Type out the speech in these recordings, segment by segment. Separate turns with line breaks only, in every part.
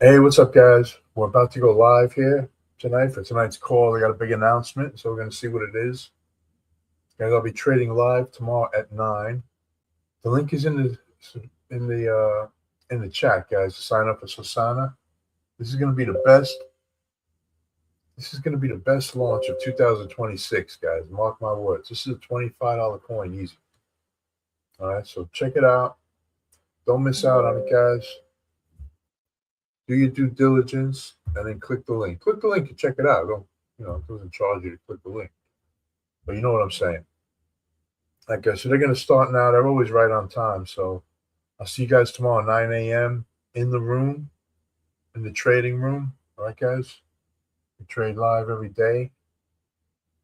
Hey, what's up, guys? We're about to go live here tonight for tonight's call. I got a big announcement, so we're going to see what it is. Guys, I'll be trading live tomorrow at 9. The link is in the in the chat, guys. To sign up for Sosana. This is going to be the best. This is going to be the best launch of 2026, guys. Mark my words. This is a $25 coin, easy. All right, so check it out. Don't miss out on it, guys. Do your due diligence and then click the link. Click the link and check it out. Don't, it doesn't charge you to click the link. But you know what I'm saying. Okay, so they're going to start now. They're always right on time. So I'll see you guys tomorrow, 9 a.m. in the room, in the trading room. All right, guys. We trade live every day.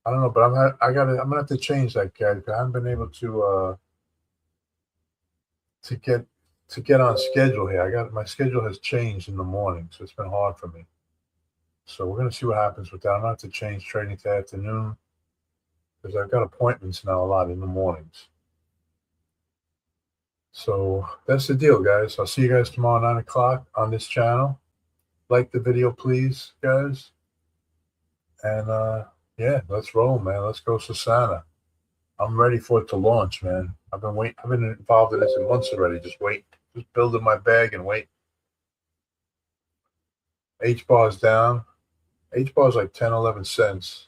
I don't know, but I'm gonna have to change that, guys. Because I haven't been able to get on schedule here. My schedule has changed in the morning, so it's been hard for me. So we're gonna see what happens with that. I'm gonna have to change trading to afternoon because I've got appointments now a lot in the mornings. So that's the deal, guys. I'll see you guys tomorrow 9 o'clock on this channel. Like the video, please, guys. And yeah, let's roll, man. Let's go, Sosana. I'm ready for it to launch, man. I've been involved in this in months already. Just building my bag and wait. H bar's down. H bar's like 10, 11 cents.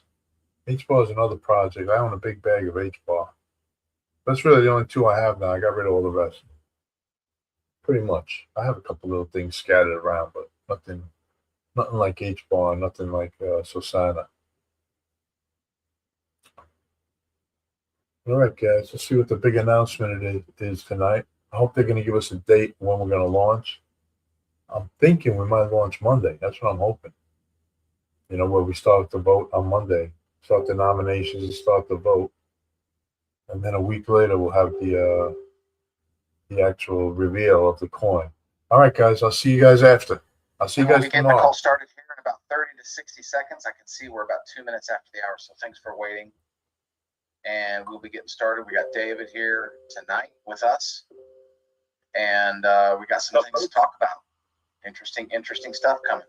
H bar is another project. I own a big bag of H bar. That's really the only two I have now. I got rid of all the rest. Pretty much. I have a couple little things scattered around, but nothing like H bar, nothing like Sosana. All right, guys. Let's see what the big announcement it is tonight. I hope they're going to give us a date when we're going to launch. I'm thinking we might launch Monday. That's what I'm hoping. Where we start the vote on Monday, start the nominations and start the vote. And then a week later, we'll have the actual reveal of the coin. All right, guys. I'll see you guys after. I'll see you guys tomorrow.
We'll get the call started here in about 30 to 60 seconds. I can see we're about 2 minutes after the hour, so thanks for waiting. And we'll be getting started. We got David here tonight with us. And we got some things to talk about. Interesting stuff coming.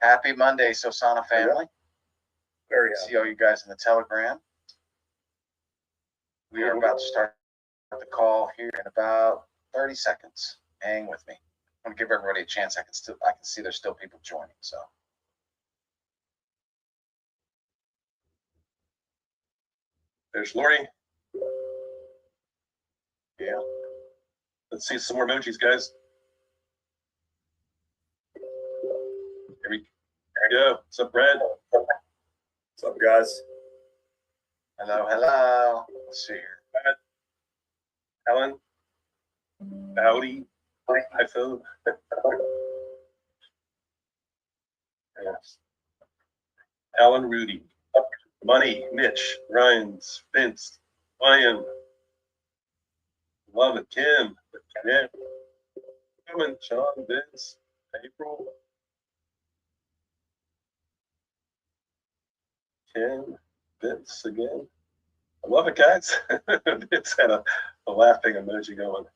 Happy Monday, Sosana family.
Very happy.
See all you guys in the Telegram. We are about to start the call here in about 30 seconds. Hang with me. I want to give everybody a chance. I can see there's still people joining. So
there's Lori.
Yeah.
Let's see some more emojis, guys. Here we go. What's up, Brad? What's up, guys?
Hello. Let's see here.
Alan. Howdy. iPhone. Yes. Alan, Rudy. Money, Mitch, Rhines, Vince, Ryan. Love it. Kim. Yeah. Coming, Sean, Vince, April. Kim, Vince again. I love it, guys. Vince had a laughing emoji going.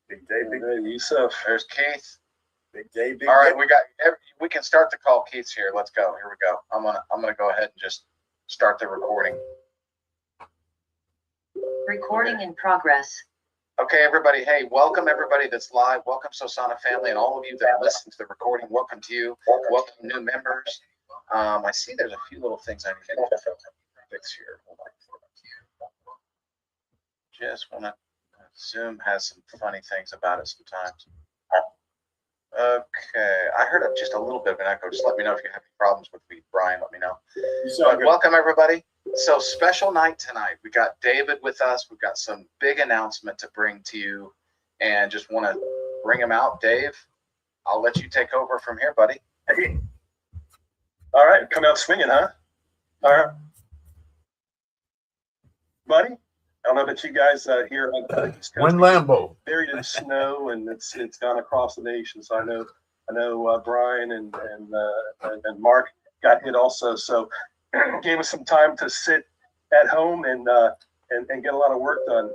Big day, big
day. Yusuf.
There's Keith.
Big day, big
All right,
day.
we can start the call. Keith's here. Let's go. Here we go. I'm gonna go ahead and just start the recording.
Recording in progress.
Okay, everybody. Hey, welcome everybody that's live. Welcome Sosana family and all of you that listen to the recording. Welcome to you. Welcome new members. I see there's a few little things I need to fix here. Hold on. Just want to. Zoom has some funny things about it sometimes. Okay, I heard just a little bit of an echo. Just let me know if you have any problems with me, Brian. Let me know. But welcome everybody. So special night tonight. We got David with us. We've got some big announcement to bring to you, and just want to bring him out. Dave, I'll let you take over from here, buddy.
Hey. All right, come out swinging, huh? All right, buddy. I don't know about you guys here.
When Lambo
buried in snow, and it's gone across the nation. So I know Brian and Mark got hit also. So gave us some time to sit at home and get a lot of work done.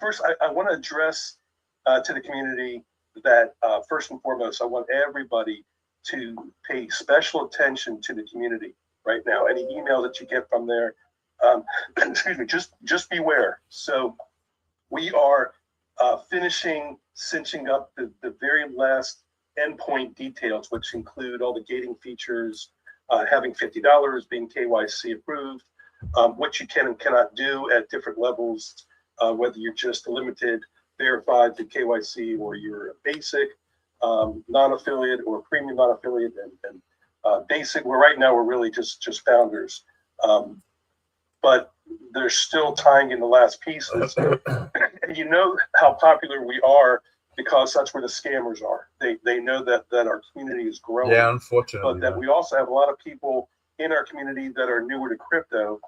First, I want to address to the community that first and foremost, I want everybody to pay special attention to the community right now. Any email that you get from there, excuse me, just beware. So we are cinching up the very last endpoint details, which include all the gating features, having $50, being KYC approved, what you can and cannot do at different levels, whether you're just a limited verified to KYC or you're a basic non-affiliate or premium non-affiliate and basic. Well, right now we're really just founders, but they're still tying in the last pieces. And you know how popular we are because that's where the scammers are. They know that our community is growing.
Yeah, unfortunately.
But that we also have a lot of people in our community that are newer to crypto,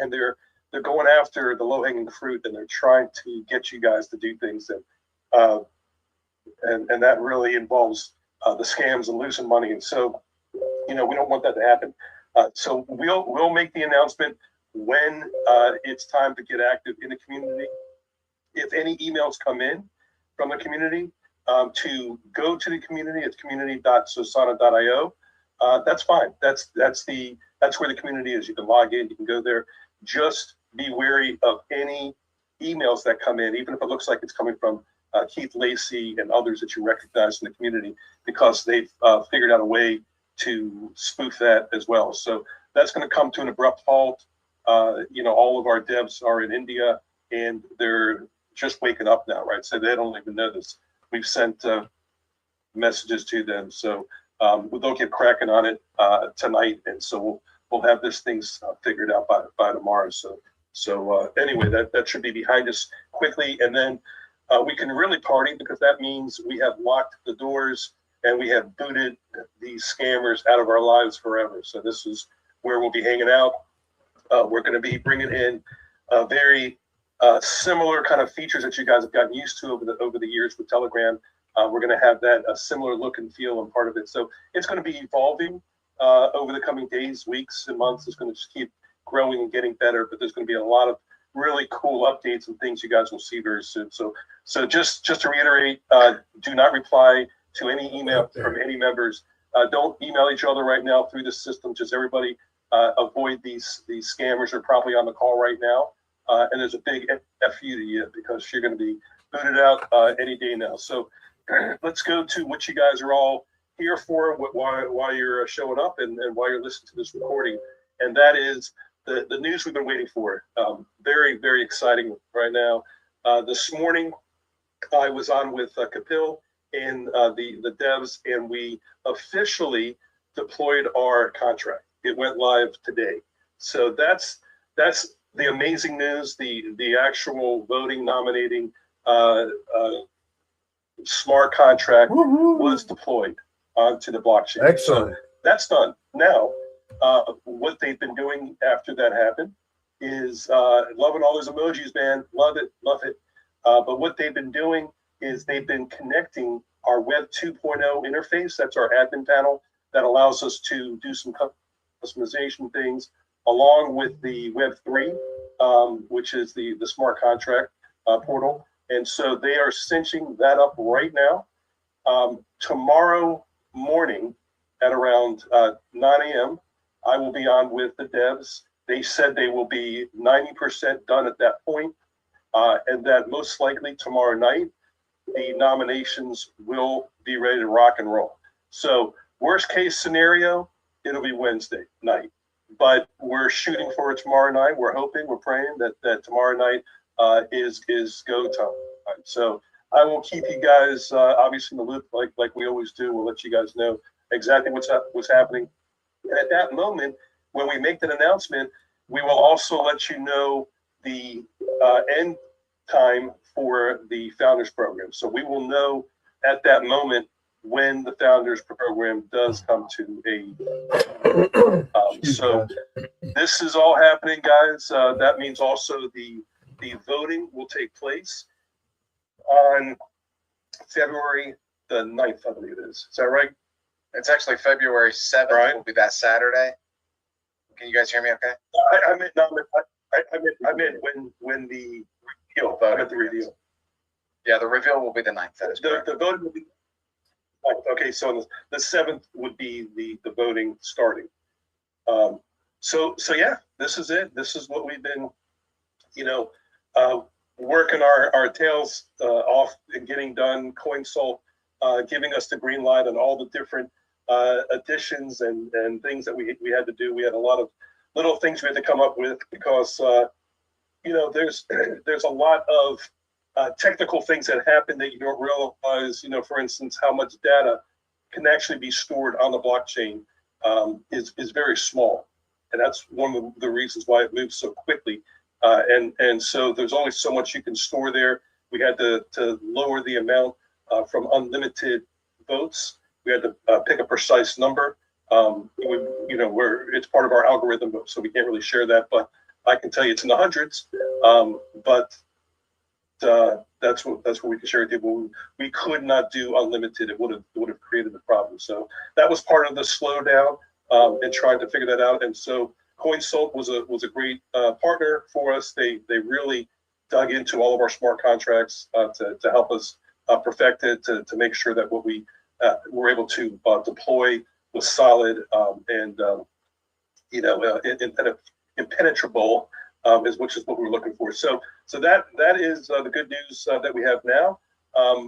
and they're going after the low-hanging fruit, and they're trying to get you guys to do things that, and that really involves the scams and losing money. And so, we don't want that to happen. So we'll make the announcement when it's time to get active in the community. If any emails come in from the community, to go to the community, it's community.sosana.io. That's fine. That's where the community is. You can log in, you can go there. Just be wary of any emails that come in, even if it looks like it's coming from Keith Lacey and others that you recognize in the community, because they've figured out a way to spoof that as well. So that's going to come to an abrupt halt. All of our devs are in India and they're just waking up now, right? So they don't even know this. We've sent messages to them. So they'll get cracking on it tonight. And so we'll have this thing figured out by tomorrow. So anyway, that should be behind us quickly. And then we can really party, because that means we have locked the doors and we have booted these scammers out of our lives forever. So this is where we'll be hanging out. We're going to be bringing in very similar kind of features that you guys have gotten used to over the years with Telegram. We're going to have that a similar look and feel and part of it. So it's going to be evolving over the coming days, weeks, and months. It's going to just keep growing and getting better. But there's going to be a lot of really cool updates and things you guys will see very soon. So just to reiterate, do not reply to any email from any members. Don't email each other right now through the system. Just everybody avoid these scammers. Are probably on the call right now. And there's a big FU to you, because you're going to be booted out any day now. So let's go to what you guys are all here for, why you're showing up and why you're listening to this recording. And that is the news we've been waiting for. Very, very exciting right now. This morning, I was on with Kapil and the devs, and we officially deployed our contract. It went live today. So that's the amazing news. The actual voting, nominating smart contract was deployed onto the blockchain.
Excellent.
So that's done. Now, what they've been doing after that happened is loving all those emojis, man. Love it. But what they've been doing is they've been connecting our Web 2.0 interface. That's our admin panel that allows us to do some customization things, along with the Web 3, which is the smart contract portal. And so they are cinching that up right now. Tomorrow morning at around 9 a.m., I will be on with the devs. They said they will be 90% done at that point, and that most likely tomorrow night, the nominations will be ready to rock and roll. So worst case scenario, it'll be Wednesday night. But we're shooting for it tomorrow night. We're hoping, we're praying that tomorrow night is go time. Right? So I will keep you guys obviously in the loop, like we always do. We'll let you guys know exactly what's happening. And at that moment, when we make that announcement, we will also let you know the end time for the Founders Program. So we will know at that moment when the Founders Program does come to a so this is all happening, guys. That means also the voting will take place on February the 9th, I believe it is. Is that right?
It's actually February 7th.
Right.
Will be that Saturday. Can you guys hear me okay?
I meant when the reveal. I meant the reveal.
Yeah, the reveal will be the 9th. That is correct.
The voting will be, okay, so the 7th would be the voting starting. So yeah, this is it. This is what we've been, working our tails off and getting done. CoinSalt giving us the green light on all the different additions and things that we had to do. We had a lot of little things we had to come up with because there's a lot of technical things that happen that you don't realize. For instance, how much data can actually be stored on the blockchain is very small, and that's one of the reasons why it moves so quickly. And so there's only so much you can store there. We had to lower the amount from unlimited votes. We had to pick a precise number. It's part of our algorithm, so we can't really share that. But I can tell you it's in the hundreds. But that's what we can share with people. We could not do unlimited. It would have created a problem. So that was part of the slowdown in trying to figure that out. And so CoinSalt was a great partner for us. They really dug into all of our smart contracts to help us perfect it, to make sure that what we were able to deploy was solid and impenetrable, which is what we were looking for. So that is the good news that we have now.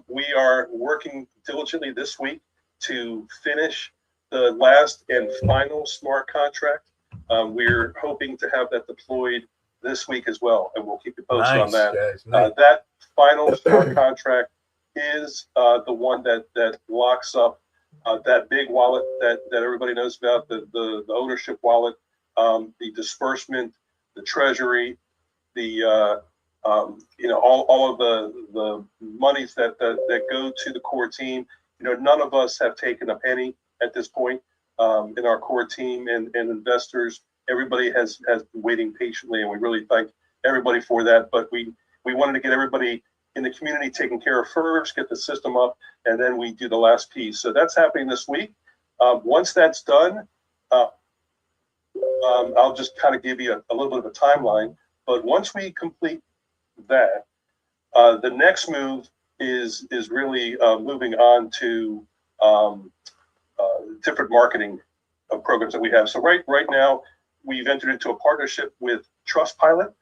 We are working diligently this week to finish the last and final smart contract. We're hoping to have that deployed this week as well, and we'll keep you posted on that.
Guys, nice.
That final smart contract is the one that locks up that big wallet that everybody knows about, the ownership wallet, the disbursement, the treasury, the all of the monies that go to the core team. None of us have taken a penny at this point in our core team and investors. Everybody has been waiting patiently, and we really thank everybody for that. But we wanted to get everybody in the community taken care of first, get the system up, and then we do the last piece. So that's happening this week. Once that's done, I'll just kind of give you a little bit of a timeline. But once we complete that, the next move is really moving on to different marketing programs that we have. So right now, we've entered into a partnership with Trustpilot.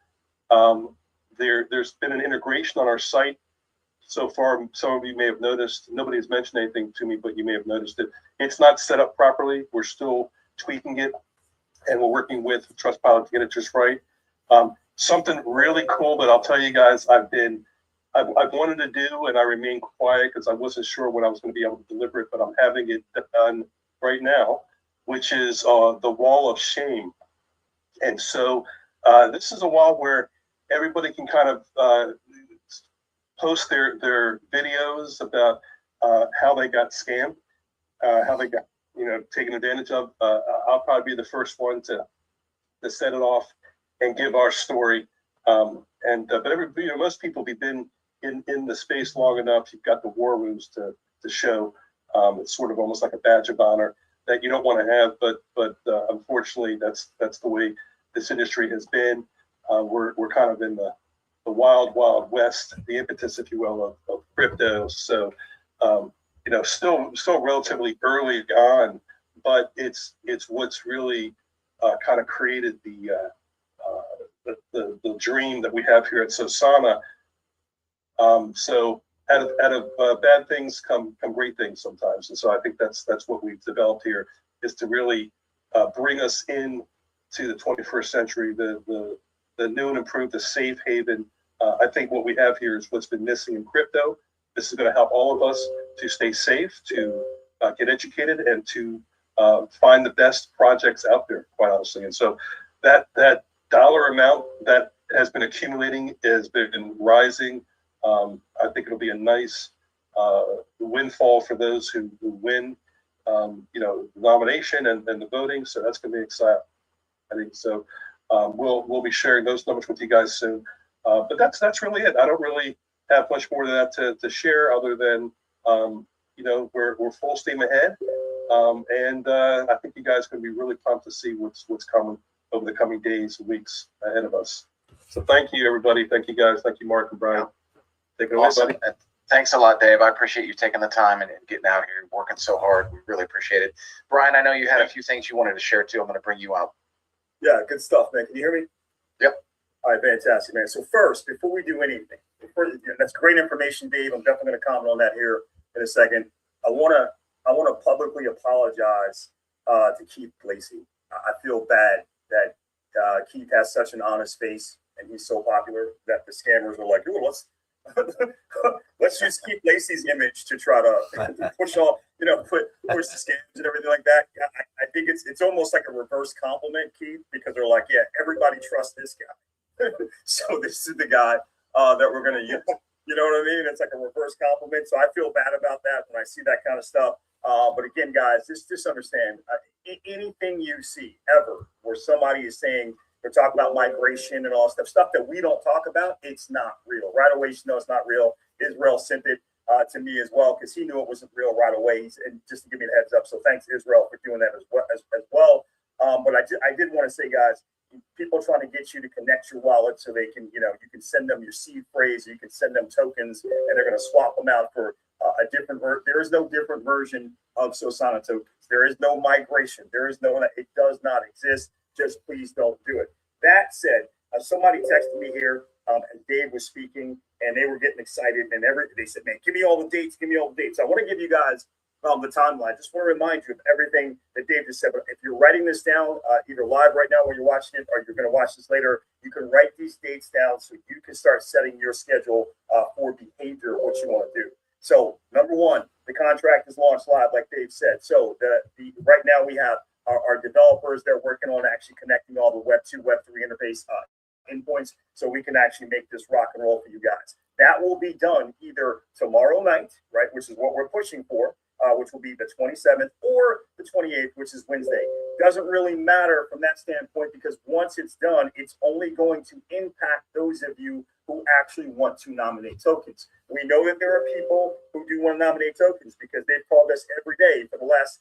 There's been an integration on our site so far. Some of you may have noticed. Nobody has mentioned anything to me, but you may have noticed it. It's not set up properly. We're still tweaking it, and we're working with Trustpilot to get it just right. Something really cool that I'll tell you guys I've wanted to do, and I remain quiet because I wasn't sure when I was going to be able to deliver it, but I'm having it done right now, which is the wall of shame. And so this is a wall where everybody can kind of post their videos about how they got scammed, how they got taken advantage of. I'll probably be the first one to set it off and give our story. But most people have been in the space long enough. You've got the war wounds to show. It's sort of almost like a badge of honor that you don't want to have, but unfortunately, that's the way this industry has been. We're kind of in the wild west, the impetus, if you will, of crypto. So still relatively early on, but it's what's really kind of created the dream that we have here at Sosana. So out of bad things come great things sometimes, and so I think that's what we've developed here, is to really bring us in to the 21st century, the new and improved, the safe haven. I think what we have here is what's been missing in crypto. This is going to help all of us to stay safe, to get educated, and to find the best projects out there, quite honestly. And so that dollar amount that has been accumulating has been rising. I think it'll be a nice windfall for those who win, the nomination and the voting. So that's going to be exciting. I think so. We'll be sharing those numbers with you guys soon. But that's really it. I don't really have much more than that to share, other than we're full steam ahead, and I think you guys are going to be really pumped to see what's coming over the coming days and weeks ahead of us. So thank you, everybody. Thank you, guys. Thank you, Mark and Brian.
Awesome. And thanks a lot, Dave. I appreciate you taking the time and getting out here and working so hard. We really appreciate it. Brian, I know you had a few things you wanted to share too. I'm going to bring you out.
Yeah, good stuff, man. Can you hear me?
Yep.
All right, fantastic, man. So first, before we do anything, that's great information, Dave. I'm definitely going to comment on that here in a second. I want to publicly apologize to Keith Lacey. I feel bad that Keith has such an honest face and he's so popular that the scammers are like, "Ooh, let's use Keith Lacey's image to try to push all, push the scams and everything like that." I think it's almost like a reverse compliment, Keith, because they're like, "Yeah, everybody trusts this guy." So this is the guy that we're going to use. You know what I mean? It's like a reverse compliment. So I feel bad about that when I see that kind of stuff. But again, guys, just understand anything you see ever where somebody is saying they're talking about migration and all stuff that we don't talk about, it's not real. Right away, you know it's not real. Israel sent it to me as well because he knew it wasn't real right away. And just to give me a heads up. So thanks, Israel, for doing that as well. But I did want to say, guys, people trying to get you to connect your wallet so they can, you can send them your seed phrase, you can send them tokens, and they're going to swap them out for a different there is no different version of Sosana tokens. There is no migration. There is no, it does not exist. Just please don't do it. That said, somebody texted me here and Dave was speaking and they were getting excited and they said, "Man, give me all the dates. Give me all the dates." I want to give you guys the timeline. Just want to remind you of everything that Dave just said. But if you're writing this down, either live right now while you're watching it, or you're going to watch this later, you can write these dates down so you can start setting your schedule for behavior, what you want to do. So, number one, the contract is launched live, like Dave said. So, right now we have our developers. They're working on actually connecting all the Web 2, Web 3 interface endpoints, so we can actually make this rock and roll for you guys. That will be done either tomorrow night, right, which is what we're pushing for, which will be the 27th, or the 28th, which is Wednesday. Doesn't really matter from that standpoint because once it's done, it's only going to impact those of you who actually want to nominate tokens. We know that there are people who do want to nominate tokens because they've called us every day for the last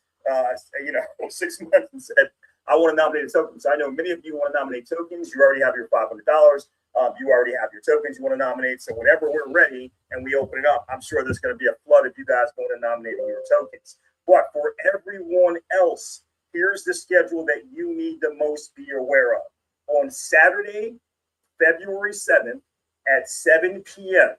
6 months and said, "I want to nominate a token." So I know many of you want to nominate tokens. You already have your $500. You already have your tokens you want to nominate. So whenever we're ready and we open it up, I'm sure there's going to be a flood of you guys going to nominate your tokens. But for everyone else, here's the schedule that you need to most be aware of. On Saturday, February 7th at 7 p.m.,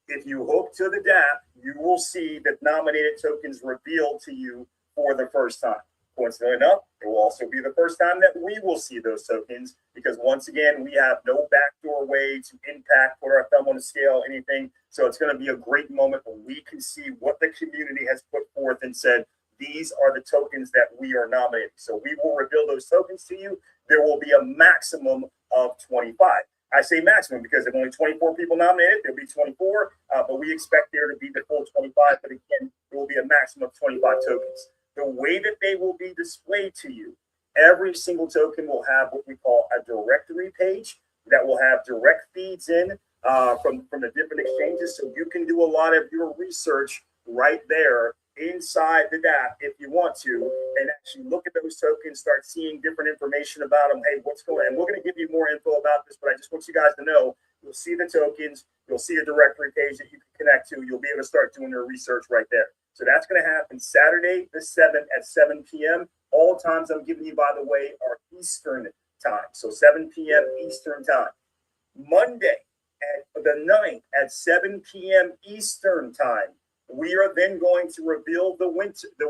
if you hook to the DApp, you will see the nominated tokens revealed to you for the first time. Coincidentally enough, it will also be the first time that we will see those tokens because once again, we have no backdoor way to impact, put our thumb on the scale, anything. So it's going to be a great moment when we can see what the community has put forth and said, these are the tokens that we are nominating. So we will reveal those tokens to you. There will be a maximum of 25. I say maximum because if only 24 people nominated, there'll be 24, but we expect there to be the full 25. But again, there will be a maximum of 25 tokens. The way that they will be displayed to you, every single token will have what we call a directory page that will have direct feeds in from the different exchanges. So you can do a lot of your research right there inside the DApp if you want to, and actually look at those tokens, start seeing different information about them. Hey, what's going on? And we're going to give you more info about this, but I just want you guys to know, you'll see the tokens, you'll see a directory page that you can connect to. You'll be able to start doing your research right there. So that's going to happen Saturday the 7th at 7 p.m. All times I'm giving you, by the way, are Eastern time. So 7 p.m. Eastern time. Monday at the 9th at 7 p.m. Eastern time, we are then going to reveal the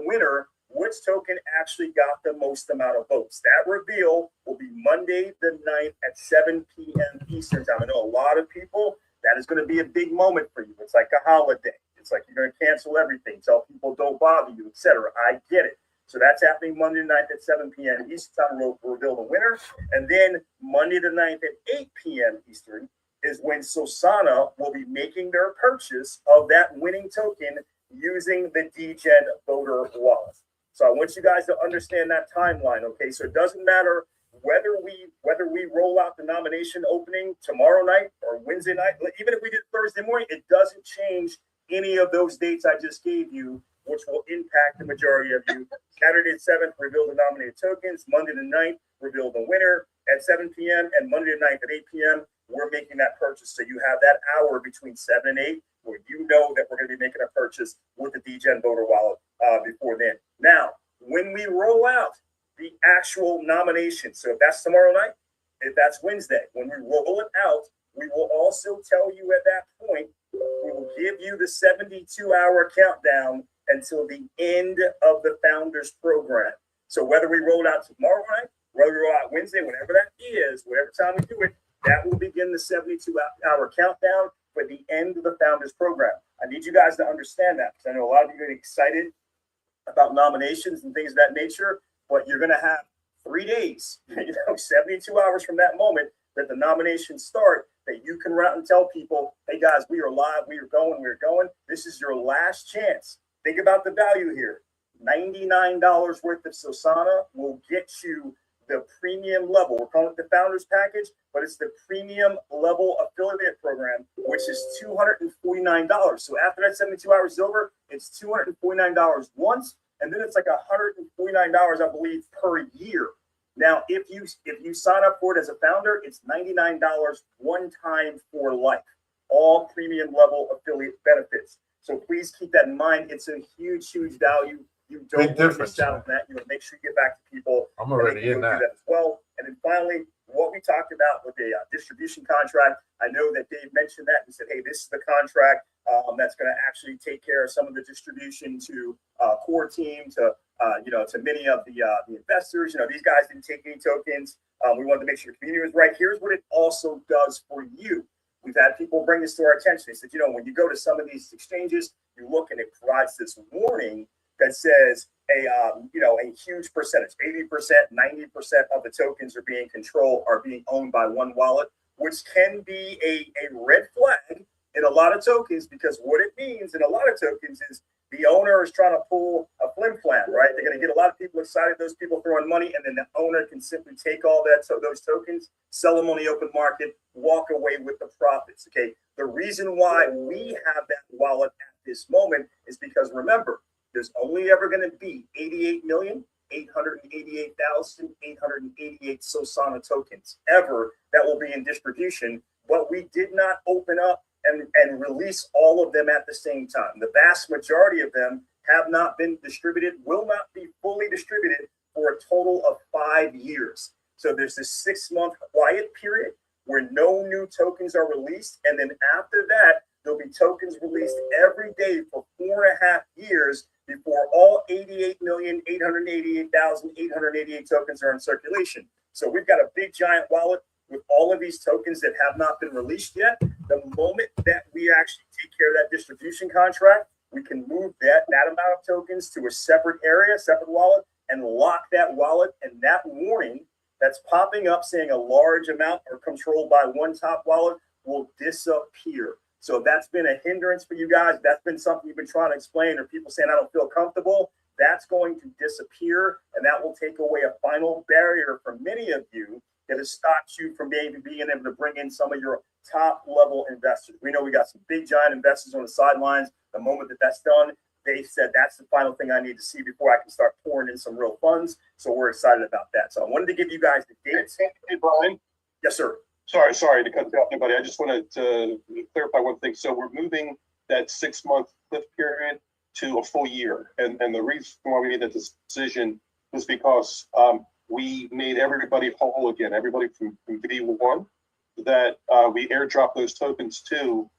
winner, which token actually got the most amount of votes. That reveal will be Monday the 9th at 7 p.m. Eastern time. I know a lot of people, that is going to be a big moment for you. It's like a holiday. It's like you're going to cancel everything, tell people don't bother you, etc. I get it. So that's happening Monday night at 7 p.m. Eastern time. We'll reveal the winner. And then Monday the 9th at 8 p.m. Eastern is when Sosana will be making their purchase of that winning token using the DGen voter wallet. So I want you guys to understand that timeline, okay? So it doesn't matter whether we roll out the nomination opening tomorrow night or Wednesday night, even if we did Thursday morning, it doesn't change any of those dates I just gave you, which will impact the majority of you. Saturday the 7th, reveal the nominated tokens. Monday the 9th, reveal the winner at 7 p.m. And Monday the 9th at 8 p.m., we're making that purchase. So you have that hour between 7 and 8 where you know that we're going to be making a purchase with the DGen voter wallet before then. Now, when we roll out the actual nomination, so if that's tomorrow night, if that's Wednesday, when we roll it out, we will also tell you at that point, we will give you the 72-hour countdown until the end of the Founders Program. So whether we roll it out tomorrow night, whether we roll out Wednesday, whatever that is, whatever time we do it, that will begin the 72-hour countdown for the end of the Founders Program. I need you guys to understand that because I know a lot of you get excited about nominations and things of that nature, but you're going to have 3 days, 72 hours from that moment that the nominations start, that you can run out and tell people, hey guys, we are live, we're going. This is your last chance. Think about the value here. $99 worth of Sosana will get you the premium level. We're calling it the Founders Package, but it's the premium level affiliate program, which is $249. So after that 72 hours is over, it's $249 once, and then it's like $149, I believe, per year. Now, if you sign up for it as a founder, it's $99 one time for life. All premium level affiliate benefits. So please keep that in mind. It's a huge, huge value. You don't want to miss out on that. You want to make sure you get back to people.
I'm already in that.
As well. And then finally, what we talked about with the distribution contract, I know that Dave mentioned that and said, hey, this is the contract that's going to actually take care of some of the distribution to core team, to many of the investors. These guys didn't take any tokens. We wanted to make sure the community was right. Here's what it also does for you. We've had people bring this to our attention. They said, when you go to some of these exchanges, you look and it provides this warning that says a huge percentage, 80%, 90% of the tokens are being owned by one wallet, which can be a red flag in a lot of tokens, because what it means in a lot of tokens is the owner is trying to pull a flim flam, right? They're going to get a lot of people excited, those people throwing money, and then the owner can simply take all that, so those tokens, sell them on the open market, walk away with the profits, okay? The reason why we have that wallet at this moment is because, remember, there's only ever going to be 88,888,888 Sosana tokens ever that will be in distribution, but we did not open up and release all of them at the same time. The vast majority of them have not been distributed, will not be fully distributed for a total of 5 years. So there's this 6-month quiet period where no new tokens are released. And then after that, there'll be tokens released every day for 4.5 years before all 88,888,888 tokens are in circulation. So we've got a big giant wallet with all of these tokens that have not been released yet. The moment that we actually take care of that distribution contract, we can move that amount of tokens to a separate area, separate wallet, and lock that wallet. And that warning that's popping up saying a large amount are controlled by one top wallet will disappear. So that's been a hindrance for you guys. That's been something you've been trying to explain, or people saying, I don't feel comfortable. That's going to disappear, and that will take away a final barrier for many of you that has stopped you from being able to bring in some of your top level investors. We know we got some big giant investors on the sidelines. The moment that that's done, they said that's the final thing I need to see before I can start pouring in some real funds. So we're excited about that. So I wanted to give you guys the dates.
Hey, Brian.
Yes, sir.
Sorry to cut you off, anybody. I just wanted to clarify one thing. So we're moving that 6-month cliff period to a full year. And the reason why we made that decision was because we made everybody whole again, everybody from V1, that we airdrop those tokens to.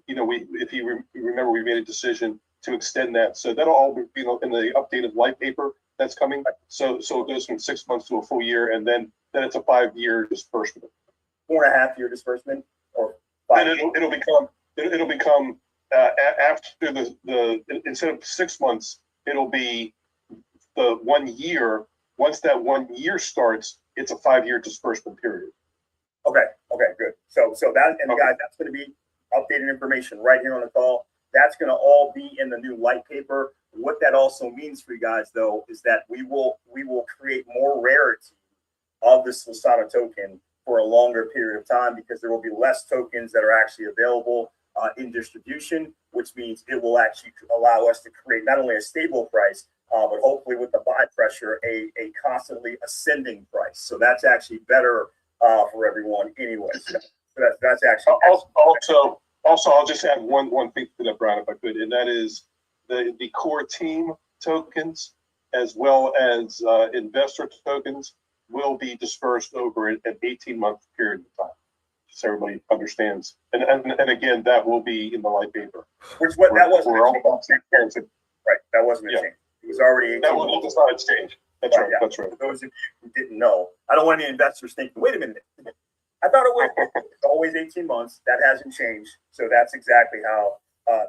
If you remember, we made a decision to extend that. So that'll all be in the updated white paper that's coming. So it goes from 6 months to a full year, and then it's a 5-year disbursement.
4.5-year disbursement, or 5
years. It'll become after the instead of 6 months, it'll be the 1 year. Once that 1 year starts, it's a 5-year disbursement period.
Okay, good. So that, and guys, that's going to be updated information right here on the call. That's going to all be in the new light paper. What that also means for you guys, though, is that we will create more rarity of the Sosana token for a longer period of time, because there will be less tokens that are actually available in distribution, which means it will actually allow us to create not only a stable price, but hopefully with the buy pressure, a constantly ascending price. So that's actually better for everyone anyway. So that's actually
also I'll just add one thing to that, Brian, if I could, and that is the core team tokens as well as investor tokens will be dispersed over an 18-month period of time, so everybody understands. And again, that will be in the light paper.
Which what that wasn't
we're all about transparency.
right. That wasn't a change. It was already 18
that was not a change. That's right.
Yeah.
That's right.
For those of you who didn't know, I don't want any investors thinking, wait a minute, I thought it was it's always 18 months. That hasn't changed. So that's exactly how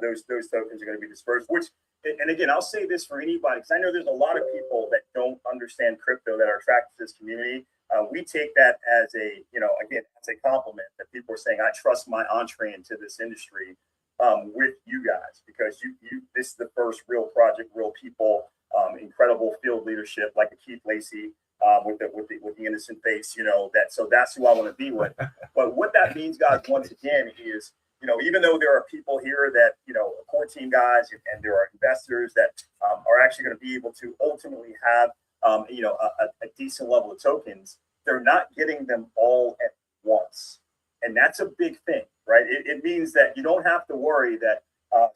those tokens are going to be dispersed. Which, and again, I'll say this for anybody, because I know there's a lot of people that don't understand crypto that are attracted to this community. We take that as a, again, as a compliment that people are saying, I trust my entree into this industry with you guys, because this is the first real project, real people, incredible field leadership like a Keith Lacey with the innocent face, so that's who I want to be with. But what that means, guys, once again, is even though there are people here that core team guys and there are investors that are actually going to be able to ultimately have a decent level of tokens, they're not getting them all at once, and that's a big thing, right? It means that you don't have to worry that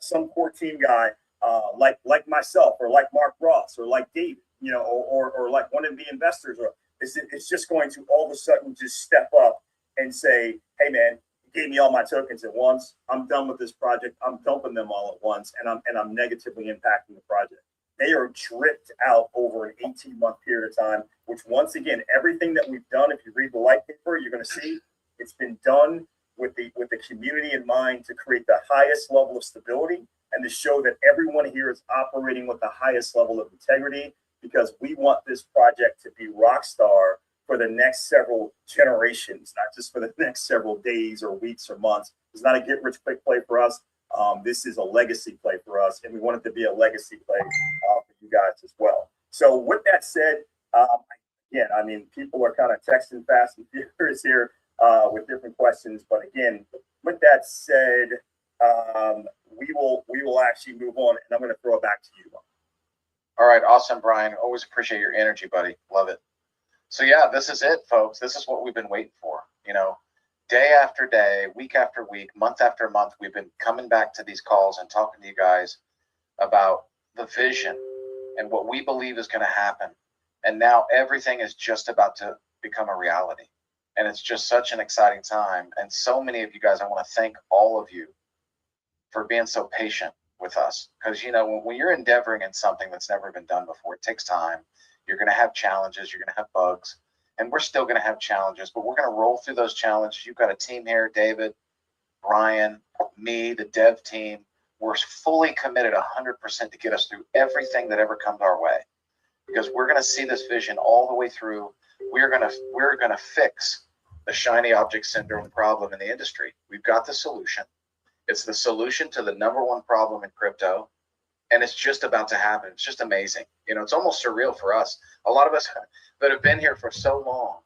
some core team guy like myself or like Mark Ross or like David, or like one of the investors, or it's just going to all of a sudden just step up and say, hey man, you gave me all my tokens at once. I'm done with this project. I'm dumping them all at once, and I'm negatively impacting the project. They are dripped out over an 18-month period of time, which once again, everything that we've done, if you read the light paper, you're going to see it's been done with the community in mind to create the highest level of stability and to show that everyone here is operating with the highest level of integrity, because we want this project to be rock star for the next several generations, not just for the next several days or weeks or months. It's not a get rich quick play for us. This is a legacy play for us, and we want it to be a legacy play for you guys as well. So with that said, again, I mean, people are kind of texting fast and furious here with different questions. But again, with that said, we will actually move on, and I'm going to throw it back to you.
All right, awesome, Brian. Always appreciate your energy, buddy. Love it. So yeah, this is it, folks. This is what we've been waiting for. Day after day, week after week, month after month, we've been coming back to these calls and talking to you guys about the vision and what we believe is going to happen. And now everything is just about to become a reality. And it's just such an exciting time. And so many of you guys, I want to thank all of you for being so patient with us. Because, when you're endeavoring in something that's never been done before, it takes time. You're going to have challenges. You're going to have bugs. And we're still going to have challenges, but we're going to roll through those challenges. You've got a team here, David, Brian, me, the dev team. We're fully committed 100% to get us through everything that ever comes our way, because we're going to see this vision all the way through. We're going to fix the shiny object syndrome problem in the industry. We've got the solution. It's the solution to the number one problem in crypto. And it's just about to happen. It's just amazing. It's almost surreal for us. A lot of us that have been here for so long,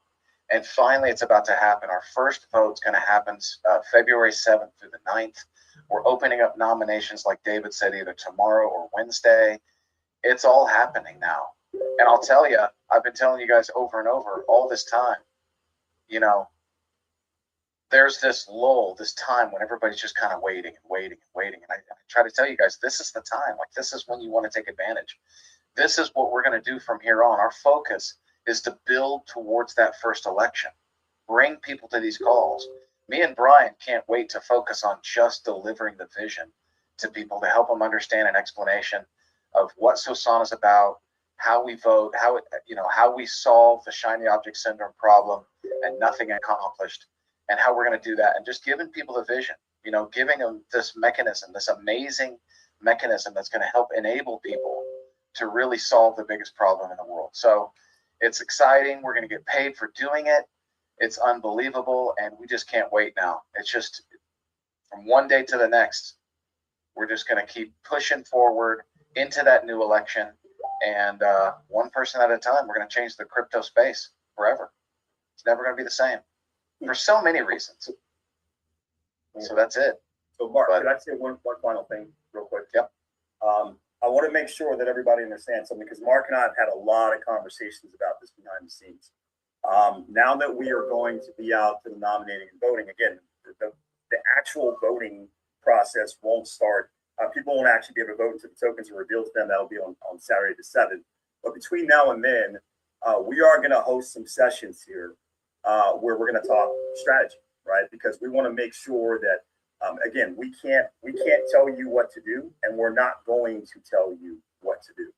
and finally it's about to happen. Our first vote's going to happen February 7th through the 9th. We're opening up nominations, like David said, either tomorrow or Wednesday. It's all happening now. And I'll tell you, I've been telling you guys over and over all this time, there's this lull, this time when everybody's just kind of waiting and waiting and waiting. And I try to tell you guys, this is the time. Like, this is when you want to take advantage. This is what we're going to do from here on. Our focus is to build towards that first election. Bring people to these calls. Me and Brian can't wait to focus on just delivering the vision to people, to help them understand an explanation of what Sosana is about, how we vote, how we solve the shiny object syndrome problem and nothing accomplished, and how we're going to do that, and just giving people the vision, giving them this mechanism, this amazing mechanism that's going to help enable people to really solve the biggest problem in the world. So it's exciting. We're going to get paid for doing it. It's unbelievable, and we just can't wait now. It's just from one day to the next, we're just going to keep pushing forward into that new election, and one person at a time, we're going to change the crypto space forever. It's never going to be the same. For so many reasons. So that's it.
So Mark, could I say one final thing real quick?
Yep.
I want to make sure that everybody understands something, because Mark and I have had a lot of conversations about this behind the scenes. Now that we are going to be out to the nominating and voting, again, the actual voting process won't start. People won't actually be able to vote until the tokens are revealed to them. That'll be on Saturday the 7th. But between now and then, we are going to host some sessions here where we're going to talk strategy, right? Because we want to make sure that, again, we can't tell you what to do, and we're not going to tell you what to do.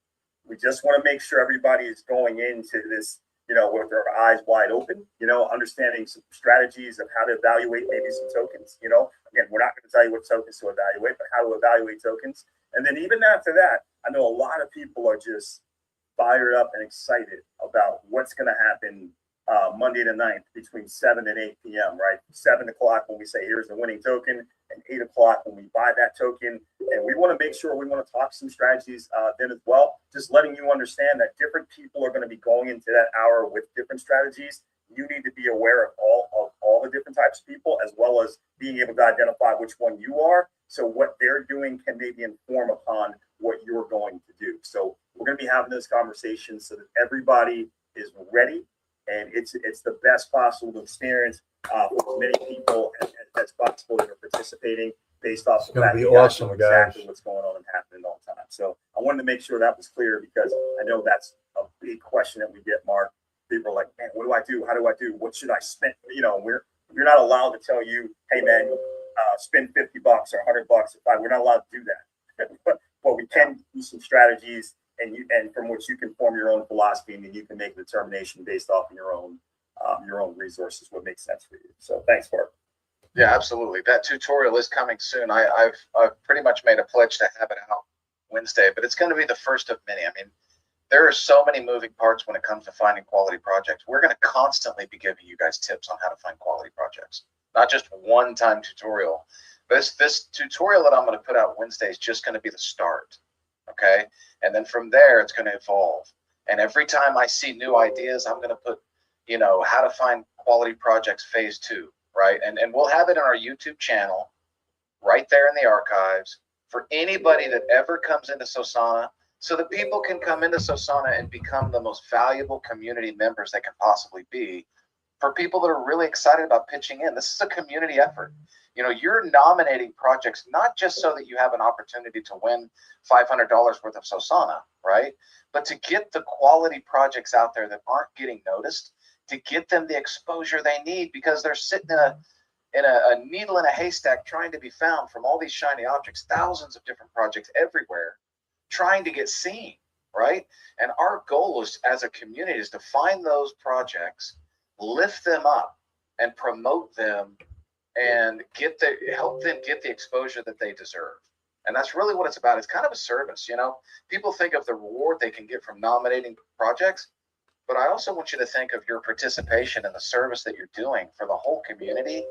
We just want to make sure everybody is going into this, with their eyes wide open, understanding some strategies of how to evaluate maybe some tokens. Again, we're not going to tell you what tokens to evaluate, but how to evaluate tokens. And then even after that, I know a lot of people are just fired up and excited about what's going to happen Monday the 9th between 7 and 8 p.m., right? 7 o'clock when we say, here's the winning token, and 8 o'clock when we buy that token. And we want to make sure we want to talk some strategies then as well, just letting you understand that different people are going to be going into that hour with different strategies. You need to be aware of all the different types of people, as well as being able to identify which one you are. So what they're doing can maybe inform upon what you're going to do. So we're going to be having this conversation so that everybody is ready, and it's the best possible experience for as many people as possible that are participating based off
It's
of
going
that.
to be awesome,
exactly
guys.
what's going on and happening all the time. So I wanted to make sure that was clear, because I know that's a big question that we get, Mark. People are like, man, what do I do? How do I do? What should I spend? You're not allowed to tell you, hey man, spend $50 or $100. We're not allowed to do that. but we can do some strategies, and from which you can form your own philosophy, and then you can make a determination based off of your own resources, what makes sense for you. So thanks, Mark.
Yeah, absolutely. That tutorial is coming soon. I've pretty much made a pledge to have it out Wednesday, but it's going to be the first of many. I mean, there are so many moving parts when it comes to finding quality projects. We're going to constantly be giving you guys tips on how to find quality projects, not just one-time tutorial. This tutorial that I'm going to put out Wednesday is just going to be the start, okay? And then from there, it's going to evolve. And every time I see new ideas, I'm going to put, how to find quality projects phase 2, right? And we'll have it on our YouTube channel right there in the archives for anybody that ever comes into Sosana, so that people can come into Sosana and become the most valuable community members they can possibly be, for people that are really excited about pitching in. This is a community effort. You're nominating projects not just so that you have an opportunity to win $500 worth of Sosana, right? But to get the quality projects out there that aren't getting noticed, to get them the exposure they need, because they're sitting in a needle in a haystack trying to be found from all these shiny objects, thousands of different projects everywhere, trying to get seen, right? And our goal is, as a community, is to find those projects, lift them up, and promote them, and help them get the exposure that they deserve. And that's really what it's about. It's kind of a service. People think of the reward they can get from nominating projects, but I also want you to think of your participation in the service that you're doing for the whole community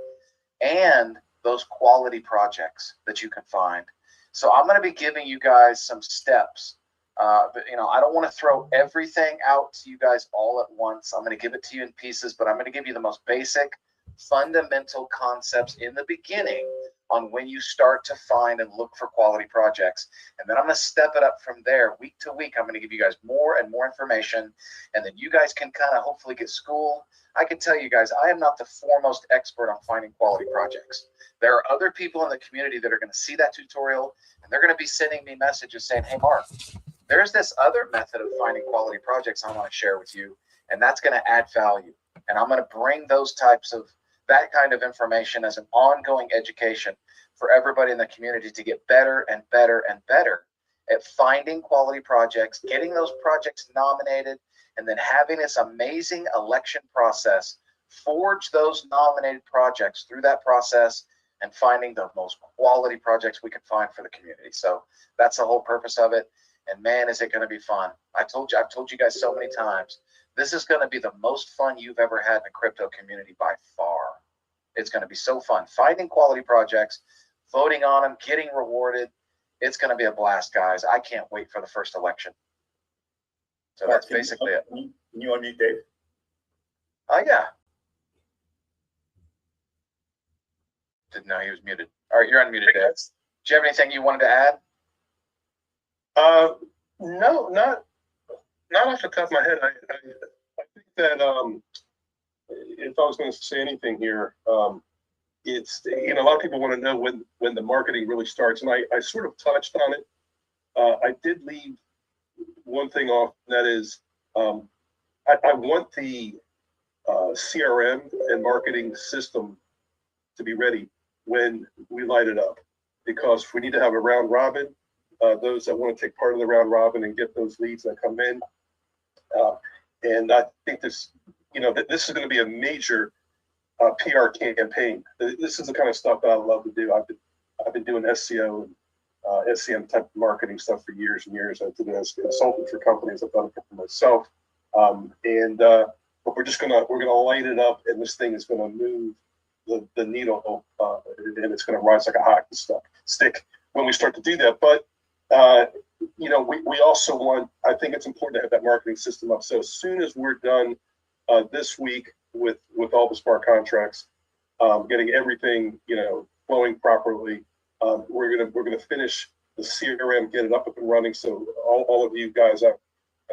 and those quality projects that you can find. So I'm going to be giving you guys some steps. But, I don't want to throw everything out to you guys all at once. I'm going to give it to you in pieces, but I'm going to give you the most basic, fundamental concepts in the beginning on when you start to find and look for quality projects. And then I'm going to step it up from there week to week. I'm going to give you guys more and more information, and then you guys can kind of hopefully get schooled. I can tell you guys, I am not the foremost expert on finding quality projects. There are other people in the community that are going to see that tutorial, and they're going to be sending me messages saying, hey, Mark, there's this other method of finding quality projects I want to share with you, and that's going to add value. And I'm going to bring that kind of information as an ongoing education for everybody in the community to get better and better and better at finding quality projects, getting those projects nominated, and then having this amazing election process forge those nominated projects through that process, and finding the most quality projects we can find for the community. So that's the whole purpose of it. And man, is it going to be fun. I've told you guys so many times, this is going to be the most fun you've ever had in the crypto community by far. It's going to be so fun. Finding quality projects, voting on them, getting rewarded. It's going to be a blast, guys. I can't wait for the first election. So that's basically it.
Can you unmute Dave?
Oh, yeah. Didn't know he was muted. All right, you're unmuted, Dave. Do you have anything you wanted to add?
No, not off the top of my head. I think that if I was going to say anything here, it's, you know, a lot of people want to know when the marketing really starts, and I sort of touched on it. I did leave one thing off, and that is I want the CRM and marketing system to be ready when we light it up, because we need to have a round robin. Those that want to take part of the round robin and get those leads that come in. And I think this, you know, that this is going to be a major PR campaign. This is the kind of stuff that I love to do. I've been doing SEO and SEM type marketing stuff for years and years. I've been as a consultant for companies. I've done it for myself. But we're gonna light it up, and this thing is gonna move the needle, and it's gonna rise like a hockey stick when we start to do that. But you know, we also want. I think it's important to have that marketing system up. So as soon as we're done this week with all the smart contracts, getting everything, you know, flowing properly, we're gonna finish the CRM, get it up and running. So all of you guys out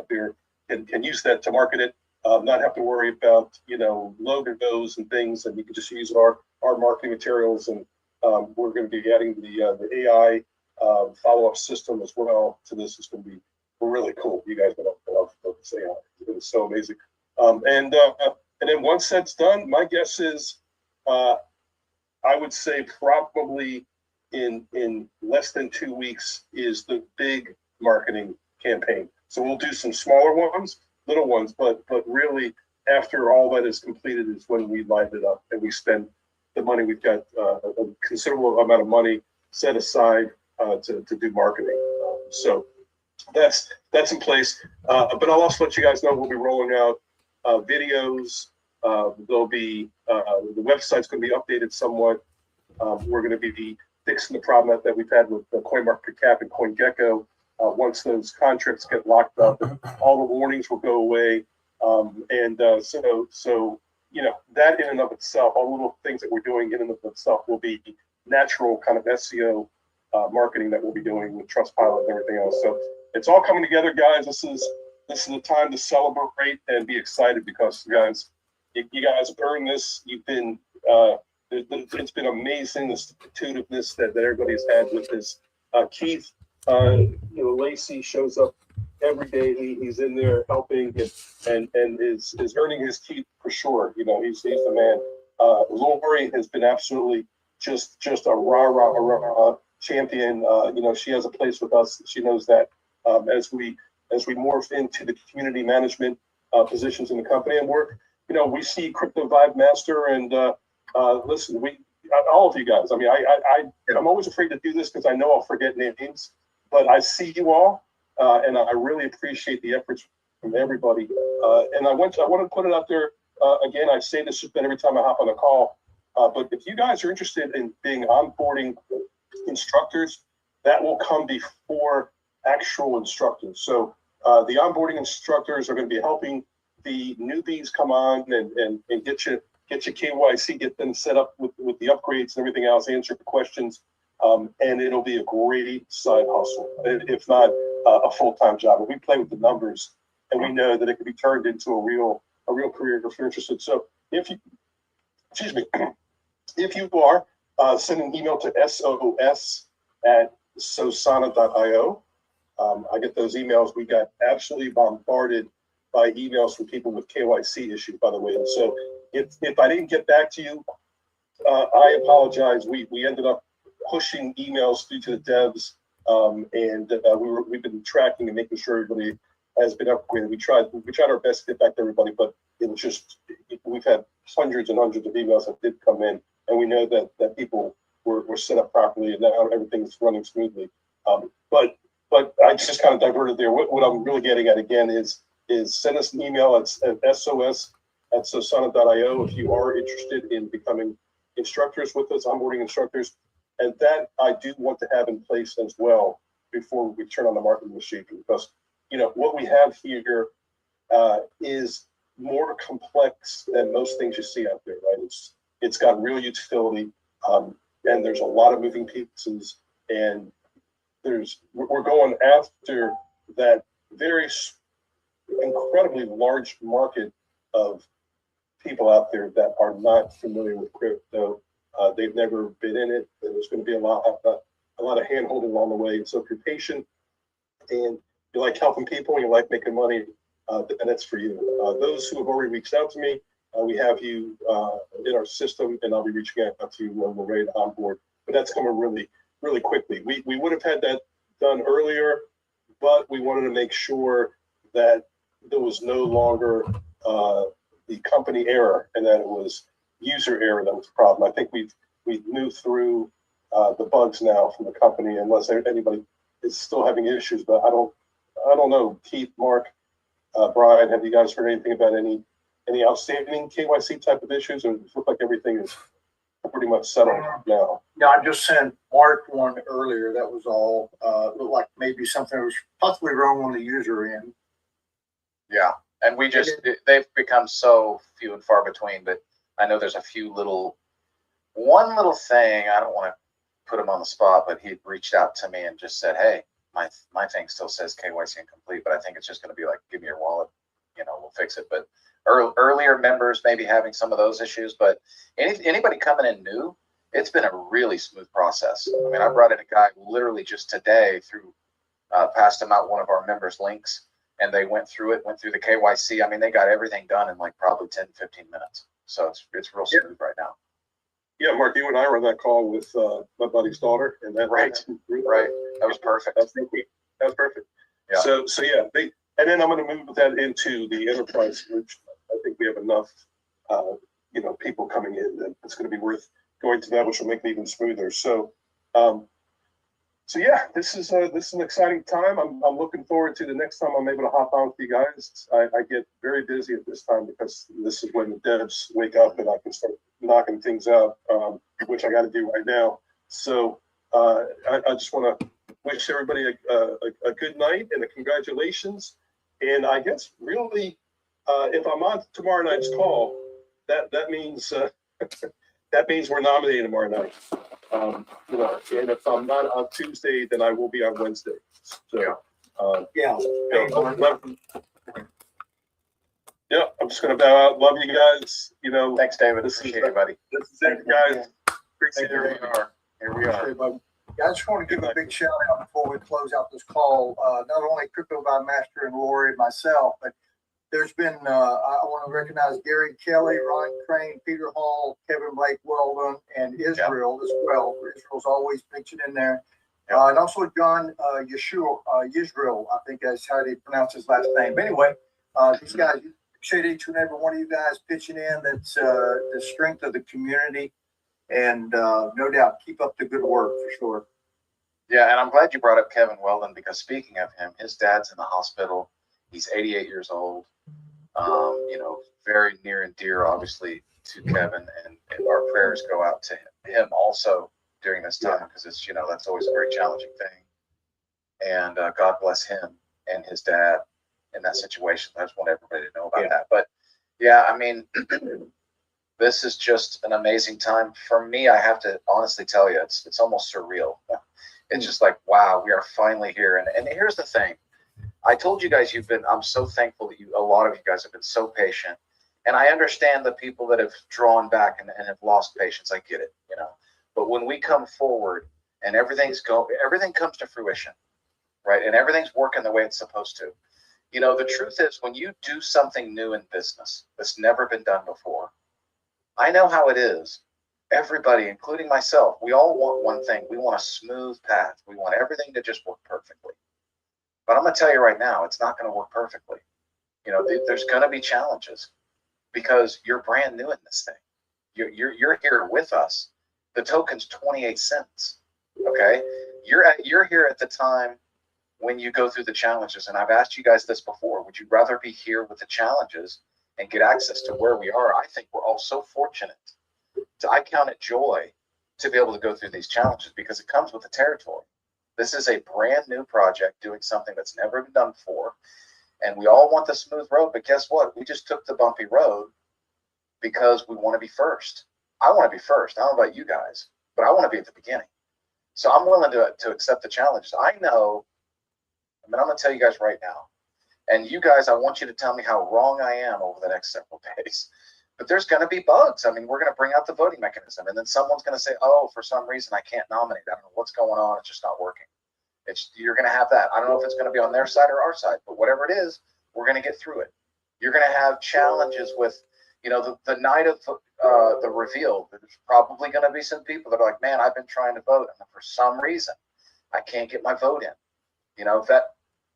there can use that to market it. Not have to worry about, you know, logos and things, and you can just use our marketing materials. And we're going to be adding the AI follow-up system as well to this. It's going to be really cool. You guys are going to love this AI. It's so amazing. And then once that's done, my guess is I would say probably in less than 2 weeks is the big marketing campaign. So we'll do some smaller ones, little ones, but really after all that is completed is when we light it up and we spend the money. We've got a considerable amount of money set aside to do marketing. So that's in place. But I'll also let you guys know we'll be rolling out videos. There'll be the website's going to be updated somewhat. We're going to be fixing the problem that we've had with CoinMarketCap and CoinGecko. Once those contracts get locked up, all the warnings will go away. So you know, that in and of itself, all the little things that we're doing in and of itself will be natural kind of SEO marketing that we'll be doing with Trustpilot and everything else. So it's all coming together, guys. This is the time to celebrate and be excited, because you guys have earned this. You've been it's been amazing, the stick-to-itiveness that everybody's had with this. Keith, you know, Lacey shows up every day. He's in there helping and is earning his keep for sure. You know, he's the man. Lori has been absolutely just a rah champion. You know, she has a place with us. She knows that as we morph into the community management positions in the company, and we see Crypto Vibe Master and listen, all of you guys. I mean, I'm always afraid to do this because I know I'll forget names, but I see you all, and I really appreciate the efforts from everybody. And I want to put it out there again. I say this every time I hop on a call, but if you guys are interested in being onboarding instructors, that will come before actual instructors. So the onboarding instructors are going to be helping the newbies come on and get your KYC, get them set up with the upgrades and everything else, answer questions, and it'll be a great side hustle, if not a full-time job. And we play with the numbers, and we know that it can be turned into a real career if you're interested. So if you are, send an email to sos@sosana.io. I get those emails. We got absolutely bombarded by emails from people with KYC issues, by the way. And so if I didn't get back to you, I apologize. We ended up pushing emails through to the devs, and we've been tracking and making sure everybody has been upgraded. We tried our best to get back to everybody, but it was just, we've had hundreds and hundreds of emails that did come in, and we know that people were set up properly and now everything's running smoothly. But I just kind of diverted there. What I'm really getting at again is send us an email at sos@sosana.io if you are interested in becoming instructors with us, onboarding instructors. And that I do want to have in place as well before we turn on the marketing machine, because what we have here is more complex than most things you see out there, right? It's got real utility, and there's a lot of moving pieces, and we're going after that very incredibly large market of people out there that are not familiar with crypto. They've never been in it. There's going to be a lot of hand holding along the way. So if you're patient and you like helping people and you like making money, and that's for you. Those who have already reached out to me, we have you in our system, and I'll be reaching out to you when we're ready to onboard. But that's coming really, really quickly. We would have had that done earlier, but we wanted to make sure that there was no longer the company error and that it was user error that was the problem. I think we've moved through the bugs now from the company, unless anybody is still having issues. But I don't know. Keith, Mark, Brian, have you guys heard anything about any outstanding KYC type of issues, or does it look like everything is pretty much settled now?
Yeah, I just sent Mark one earlier. That was all. Looked like maybe something was possibly wrong on the user end.
Yeah, and they've become so few and far between, but I know there's one little thing. I don't want to put him on the spot, but he reached out to me and just said, "Hey, my thing still says KYC incomplete, but I think it's just going to be like, give me your wallet, we'll fix it." But earlier members may be having some of those issues, but anybody coming in new, it's been a really smooth process. I mean, I brought in a guy literally just today passed him out one of our members' links, and they went through the KYC. I mean, they got everything done in like probably 10, 15 minutes. So it's real smooth right now.
Yeah, Mark, you and I were on that call with my buddy's daughter, and that
Right. That was perfect.
That was perfect.
Yeah.
So yeah, and then I'm going to move that into the enterprise, which I think we have enough, people coming in that it's going to be worth going to that, which will make it even smoother. So yeah, this is an exciting time. I'm looking forward to the next time I'm able to hop on with you guys. I get very busy at this time because this is when the devs wake up and I can start knocking things out, which I got to do right now. So I just want to wish everybody a good night and a congratulations. And I guess really, if I'm on tomorrow night's call, that means that means we're nominated tomorrow night. And if I'm not on Tuesday, then I will be on Wednesday. So
Yeah.
Yeah, I'm just gonna bow out. Love you guys.
Thanks, David. Appreciate it, buddy.
This is it, guys. Appreciate
Here we
it.
are. Here we are.
Yeah, I just want to give a big shout out before we close out this call. Not only Crypto by Master and Lori and myself, but there's been, I want to recognize Gary Kelly, Ron Crane, Peter Hall, Kevin Blake Weldon, and Israel as well. Israel's always pitching in there. And also John Yisrael, I think that's how they pronounce his last name. But anyway, these guys, appreciate each and every one of you guys pitching in. That's the strength of the community. And no doubt, keep up the good work for sure.
Yeah, and I'm glad you brought up Kevin Weldon, because speaking of him, his dad's in the hospital. He's 88 years old. Very near and dear, obviously, to Kevin, and our prayers go out to him also during this time, because it's that's always a very challenging thing. And God bless him and his dad in that situation. I just want everybody to know about that. But yeah, I mean, this is just an amazing time for me. I have to honestly tell you, it's almost surreal. It's just like, wow, we are finally here. And here's the thing. I told you guys I'm so thankful that a lot of you guys have been so patient. And I understand the people that have drawn back and have lost patience. I get it, But when we come forward and everything comes to fruition, right? And everything's working the way it's supposed to. The truth is, when you do something new in business that's never been done before, I know how it is. Everybody, including myself, we all want one thing. We want a smooth path. We want everything to just work perfectly. But I'm going to tell you right now, it's not going to work perfectly. There's going to be challenges because you're brand new in this thing. You're here with us. The token's 28 cents. Okay, you're here at the time when you go through the challenges. And I've asked you guys this before. Would you rather be here with the challenges and get access to where we are? I think we're all so fortunate. I count it joy to be able to go through these challenges because it comes with the territory. This is a brand new project doing something that's never been done before. And we all want the smooth road, but guess what? We just took the bumpy road because we want to be first. I want to be first. I don't know about you guys, but I want to be at the beginning. So I'm willing to accept the challenges. I'm going to tell you guys right now. And you guys, I want you to tell me how wrong I am over the next several days. But there's going to be bugs. I mean, we're going to bring out the voting mechanism, and then someone's going to say, oh, for some reason I can't nominate. I don't know what's going on. It's just not working. You're going to have that. I don't know if it's going to be on their side or our side, but whatever it is, we're going to get through it. You're going to have challenges with, the night of the reveal. There's probably going to be some people that are like, man, I've been trying to vote, and for some reason, I can't get my vote in.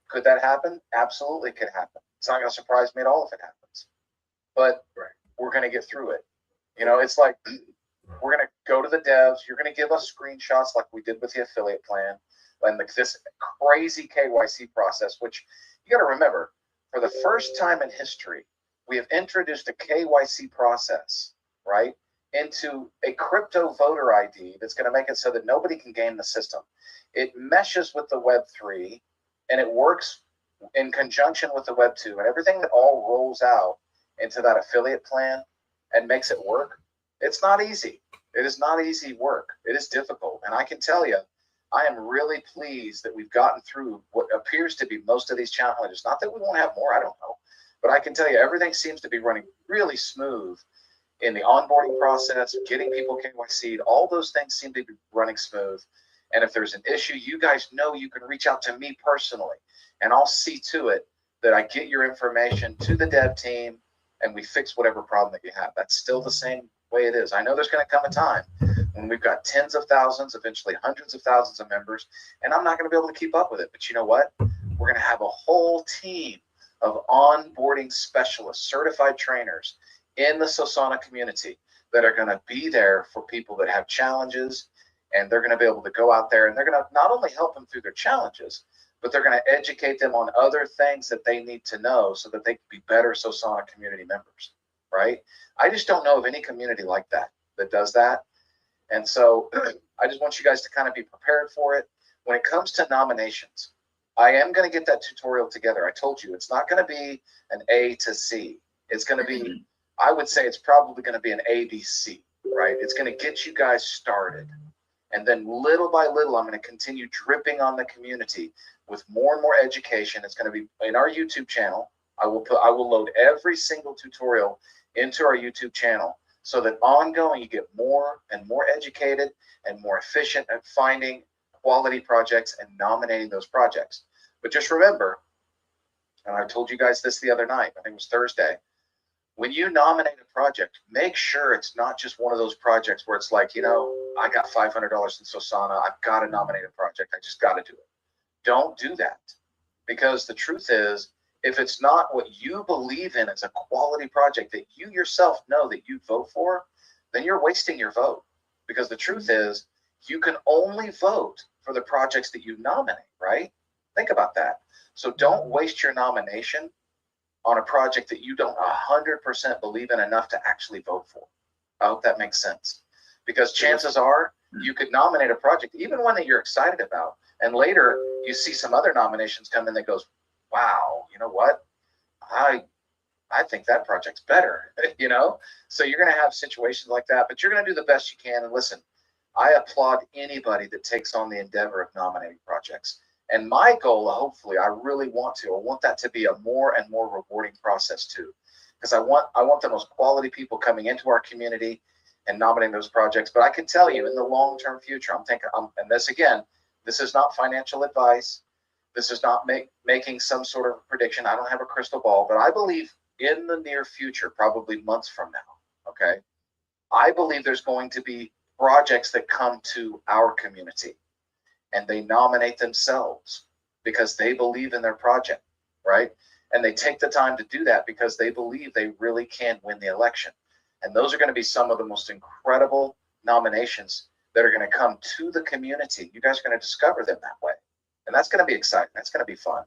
Could that happen? Absolutely could happen. It's not going to surprise me at all if it happens. But we're going to get through it. It's like we're going to go to the devs. You're going to give us screenshots like we did with the affiliate plan and this crazy KYC process, which you got to remember, for the first time in history, we have introduced a KYC process, right, into a crypto voter ID that's going to make it so that nobody can game the system. It meshes with the Web3, and it works in conjunction with the Web2, and everything that all rolls out into that affiliate plan and makes it work. It's not easy. It is not easy work. It is difficult. And I can tell you, I am really pleased that we've gotten through what appears to be most of these challenges. Not that we won't have more, I don't know. But I can tell you, everything seems to be running really smooth in the onboarding process, getting people KYC'd. All those things seem to be running smooth. And if there's an issue, you guys know you can reach out to me personally, and I'll see to it that I get your information to the dev team and we fix whatever problem that you have. That's still the same way it is. I know there's going to come a time when we've got tens of thousands, eventually hundreds of thousands of members, and I'm not going to be able to keep up with it. But you know what? We're going to have a whole team of onboarding specialists, certified trainers in the Sosana community that are going to be there for people that have challenges, and they're going to be able to go out there and they're going to not only help them through their challenges, but they're going to educate them on other things that they need to know so that they can be better Sosana community members, right? I just don't know of any community like that does that. And so I just want you guys to kind of be prepared for it. When it comes to nominations, I am going to get that tutorial together. I told you, it's not going to be an A to C. It's going to be, I would say it's probably going to be an ABC, right? It's going to get you guys started. And then little by little, I'm going to continue dripping on the community with more and more education. It's going to be in our YouTube channel. I will load every single tutorial into our YouTube channel so that ongoing you get more and more educated and more efficient at finding quality projects and nominating those projects. But just remember, and I told you guys this the other night, I think it was Thursday, when you nominate a project, make sure it's not just one of those projects where it's like, I got $500 in Sosana, I've got to nominate a project, I just got to do it. Don't do that, because the truth is, if it's not what you believe in as a quality project that you yourself know that you vote for, then you're wasting your vote. Because the truth is, you can only vote for the projects that you nominate, right? Think about that. So don't waste your nomination on a project that you don't 100% believe in enough to actually vote for. I hope that makes sense. Because chances are you could nominate a project, even one that you're excited about, and later you see some other nominations come in that goes, wow, you know what? I think that project's better, So you're going to have situations like that, but you're going to do the best you can. And listen, I applaud anybody that takes on the endeavor of nominating projects. And my goal, hopefully, I want that to be a more and more rewarding process too, because I want the most quality people coming into our community and nominating those projects. But I can tell you, in the long-term future, and this again, this is not financial advice. This is not making some sort of prediction. I don't have a crystal ball, but I believe in the near future, probably months from now, okay, I believe there's going to be projects that come to our community and they nominate themselves because they believe in their project, right? And they take the time to do that because they believe they really can win the election. And those are going to be some of the most incredible nominations that are going to come to the community. You guys are going to discover them that way. And that's going to be exciting. That's going to be fun.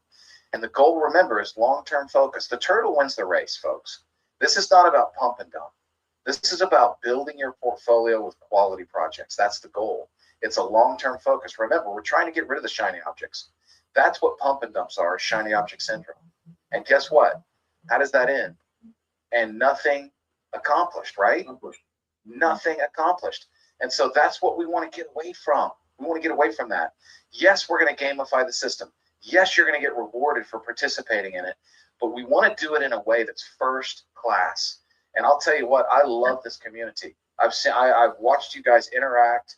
And the goal, remember, is long-term focus. The turtle wins the race, folks. This is not about pump and dump. This is about building your portfolio with quality projects. That's the goal. It's a long-term focus. Remember, we're trying to get rid of the shiny objects. That's what pump and dumps are, shiny object syndrome. And guess what? How does that end? And nothing accomplished, right? Nothing accomplished. And so that's what we want to get away from. We want to get away from that. Yes, we're going to gamify the system. Yes, you're going to get rewarded for participating in it, but we want to do it in a way that's first class. And I'll tell you what, I love this community. I've watched you guys interact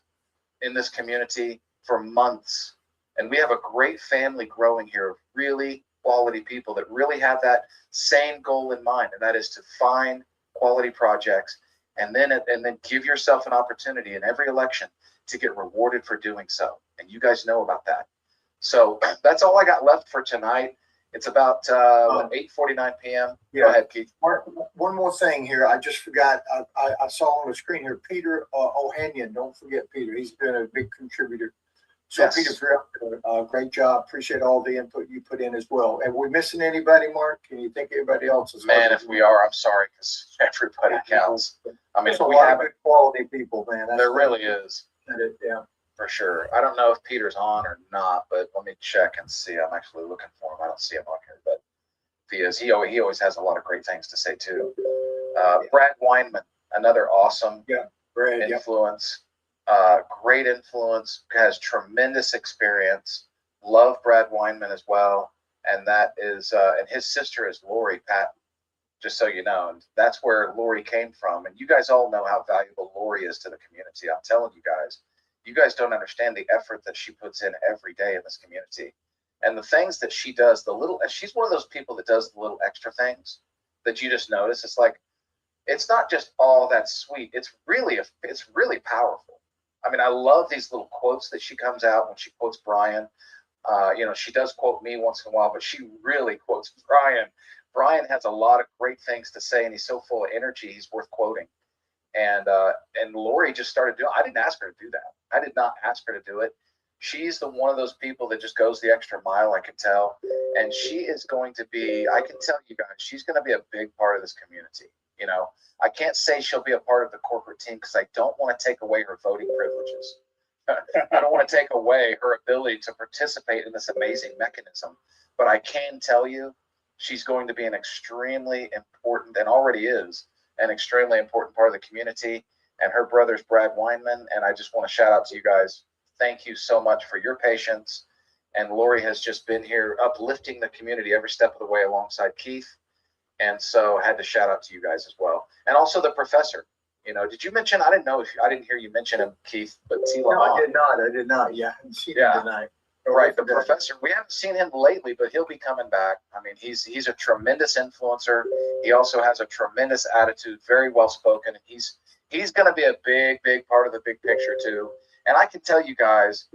in this community for months, and we have a great family growing here of really quality people that really have that same goal in mind, and that is to find quality projects and then give yourself an opportunity in every election to get rewarded for doing so. And you guys know about that. So that's all I got left for tonight. It's about 8:49 p.m.
Yeah.
Go ahead, Keith.
Mark, one more thing here. I just forgot. I saw on the screen here, Peter Ohanian. Don't forget Peter. He's been a big contributor. So
Yes.
Peter, great job. Appreciate all the input you put in as well. And we missing anybody, Mark? Can you think anybody else is?
Man, if we are, I'm sorry, because everybody counts. I mean,
There's a
we
lot of
haven't.
good quality people, man.
There really is.
Yeah.
For sure. I don't know if Peter's on or not, but let me check and see. I'm actually looking for him. I don't see him on here, but if he is, he always has a lot of great things to say too. Brad Weinman, another awesome
Great. Yeah.
influence, great influence, has tremendous experience. Love Brad Weinman as well. And that is, and his sister is Lori Patton, just so you know. And that's where Lori came from. And you guys all know how valuable Lori is to the community. I'm telling you guys. You guys don't understand the effort that she puts in every day in this community, and the things that she does. She's one of those people that does the little extra things that you just notice. It's like, it's not just all that sweet. It's really powerful. I mean, I love these little quotes that she comes out when she quotes Brian. She does quote me once in a while, but she really quotes Brian. Brian has a lot of great things to say, and he's so full of energy. He's worth quoting. And Lori just started doing. I didn't ask her to do that. I did not ask her to do it. She's one of those people that just goes the extra mile. I can tell, and she is going to be. I can tell you guys, she's going to be a big part of this community. I can't say she'll be a part of the corporate team because I don't want to take away her voting privileges. I don't want to take away her ability to participate in this amazing mechanism. But I can tell you, she's going to be an extremely important, and already is, an extremely important part of the community. And her brother's Brad Weinman. And I just want to shout out to you guys. Thank you so much for your patience. And Lori has just been here uplifting the community every step of the way alongside Keith. And so I had to shout out to you guys as well. And also the professor. Did you mention? I didn't hear you mention him, Keith, but
No, I did not. Yeah. I haven't seen him tonight.
Right, the professor. We haven't seen him lately, but he'll be coming back. I mean, he's a tremendous influencer. He also has a tremendous attitude, very well spoken, and he's going to be a big part of the big picture too. And I can tell you guys,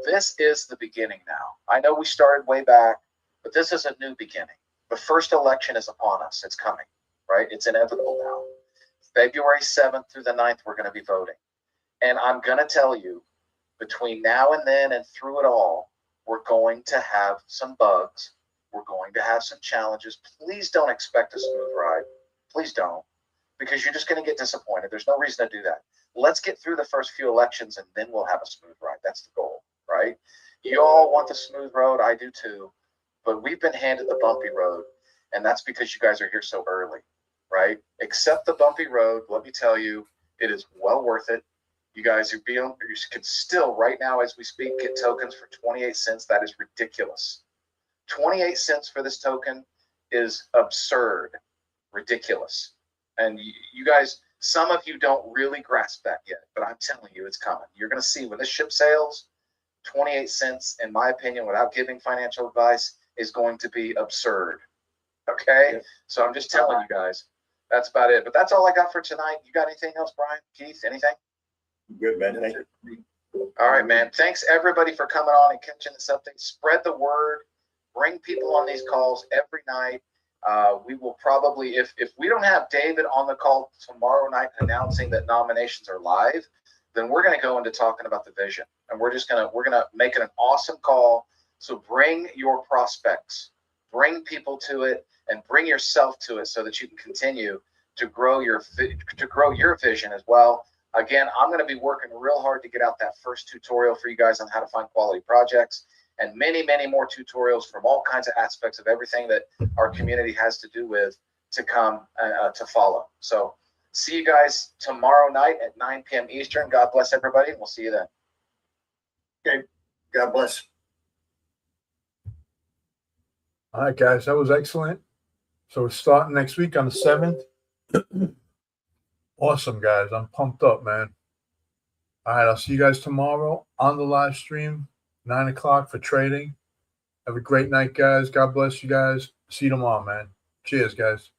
this is the beginning now. I know we started way back, but this is a new beginning. The first election is upon us. It's coming, right? It's inevitable now. February 7th through the 9th, we're going to be voting. And I'm going to tell you, between now and then and through it all, we're going to have some bugs. We're going to have some challenges. Please don't expect a smooth ride. Please don't, because you're just going to get disappointed. There's no reason to do that. Let's get through the first few elections, and then we'll have a smooth ride. That's the goal, right? You all want the smooth road. I do too. But we've been handed the bumpy road, and that's because you guys are here so early, right? Accept the bumpy road. Let me tell you, it is well worth it. You guys you can still, right now as we speak, get tokens for 28 cents. That is ridiculous. 28 cents for this token is absurd, ridiculous. And you guys, some of you don't really grasp that yet, but I'm telling you, it's coming. You're going to see when this ship sails, 28 cents, in my opinion, without giving financial advice, is going to be absurd. Okay? Yeah. So I'm just telling you guys, that's about it. But that's all I got for tonight. You got anything else, Brian? Keith, anything?
Good, man. Thank you.
All right, man. Thanks everybody for coming on and catching this update. Spread the word. Bring people on these calls every night. We will probably, if we don't have David on the call tomorrow night announcing that nominations are live, then we're going to go into talking about the vision, and we're going to make it an awesome call. So bring your prospects, bring people to it, and bring yourself to it so that you can continue to grow your vision as well. Again, I'm going to be working real hard to get out that first tutorial for you guys on how to find quality projects, and many, many more tutorials from all kinds of aspects of everything that our community has to do with to come to follow. So see you guys tomorrow night at 9 p.m. Eastern. God bless everybody, and we'll see you then.
Okay. God bless.
All right, guys, that was excellent. So we're starting next week on the 7th. Awesome, guys. I'm pumped up, man. All right, I'll see you guys tomorrow on the live stream, 9 o'clock for trading. Have a great night, guys. God bless you guys. See you tomorrow, man. Cheers, guys.